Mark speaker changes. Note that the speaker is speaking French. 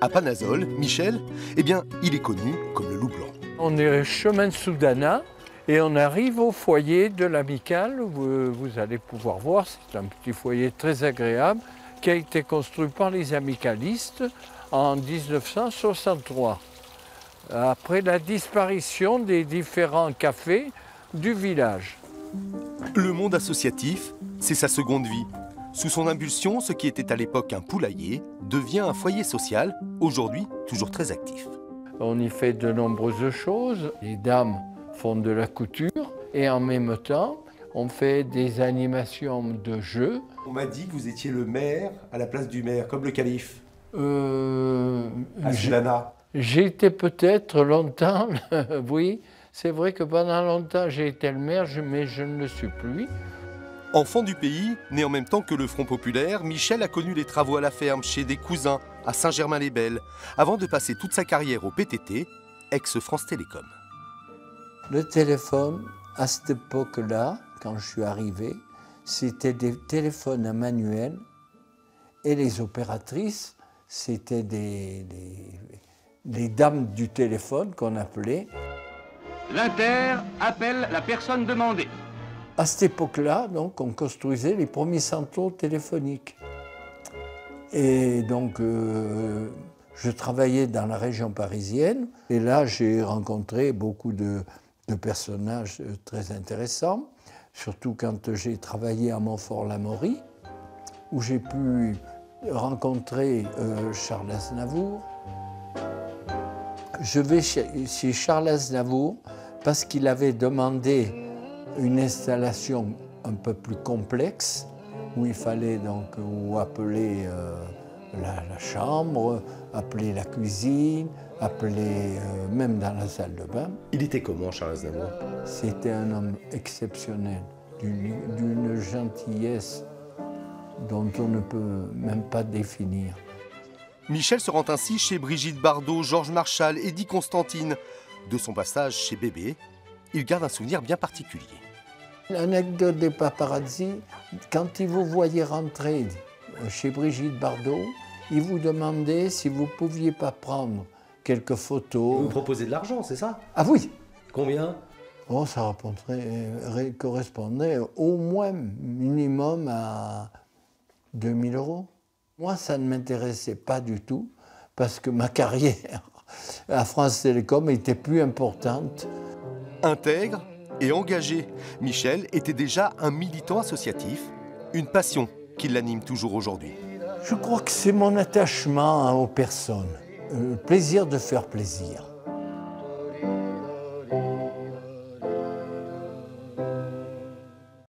Speaker 1: À Panazol, Michel, eh bien, il est connu comme le loup blanc.
Speaker 2: On est chemin de Soudana et on arrive au foyer de l'Amicale où vous allez pouvoir voir. C'est un petit foyer très agréable qui a été construit par les amicalistes en 1963, après la disparition des différents cafés du village.
Speaker 1: Le monde associatif, c'est sa seconde vie. Sous son impulsion, ce qui était à l'époque un poulailler devient un foyer social, aujourd'hui toujours très actif.
Speaker 2: On y fait de nombreuses choses. Les dames font de la couture et en même temps, on fait des animations de jeux.
Speaker 1: On m'a dit que vous étiez le maire à la place du maire, comme le calife. À Soudana.
Speaker 2: J'ai été peut-être longtemps, oui, c'est vrai que pendant longtemps j'ai été le maire, mais je ne le suis plus.
Speaker 1: Enfant du pays, né en même temps que le Front populaire, Michel a connu les travaux à la ferme chez des cousins à Saint-Germain-les-Belles, avant de passer toute sa carrière au PTT, ex-France Télécom.
Speaker 2: Le téléphone, à cette époque-là, quand je suis arrivé, c'était des téléphones à manuel et les opératrices, c'était des dames du téléphone qu'on appelait.
Speaker 3: L'Inter appelle la personne demandée.
Speaker 2: À cette époque-là, donc, on construisait les premiers centraux téléphoniques. Et donc, je travaillais dans la région parisienne. Et là, j'ai rencontré beaucoup de personnages très intéressants. Surtout quand j'ai travaillé à Montfort-l'Amaury, où j'ai pu rencontrer Charles Aznavour. Je vais chez Charles Aznavour parce qu'il avait demandé une installation un peu plus complexe, où il fallait donc appeler la chambre, appeler la cuisine, appeler même dans la salle de bain.
Speaker 1: Il était comment, Charles Aznavour?
Speaker 2: C'était un homme exceptionnel, d'une gentillesse dont on ne peut même pas définir.
Speaker 1: Michel se rend ainsi chez Brigitte Bardot, Georges Marchal, Eddie Constantine. De son passage chez Bébé, il garde un souvenir bien particulier.
Speaker 2: L'anecdote des paparazzi, quand ils vous voyaient rentrer chez Brigitte Bardot, ils vous demandaient si vous ne pouviez pas prendre quelques photos.
Speaker 1: Vous proposez de l'argent, c'est ça?
Speaker 2: Ah oui!
Speaker 1: Combien?
Speaker 2: Oh, ça correspondait au moins minimum à 2000 €. Moi, ça ne m'intéressait pas du tout, parce que ma carrière à France Télécom était plus importante.
Speaker 1: Intègre et engagé, Michel était déjà un militant associatif, une passion qui l'anime toujours aujourd'hui.
Speaker 2: Je crois que c'est mon attachement aux personnes, le plaisir de faire plaisir.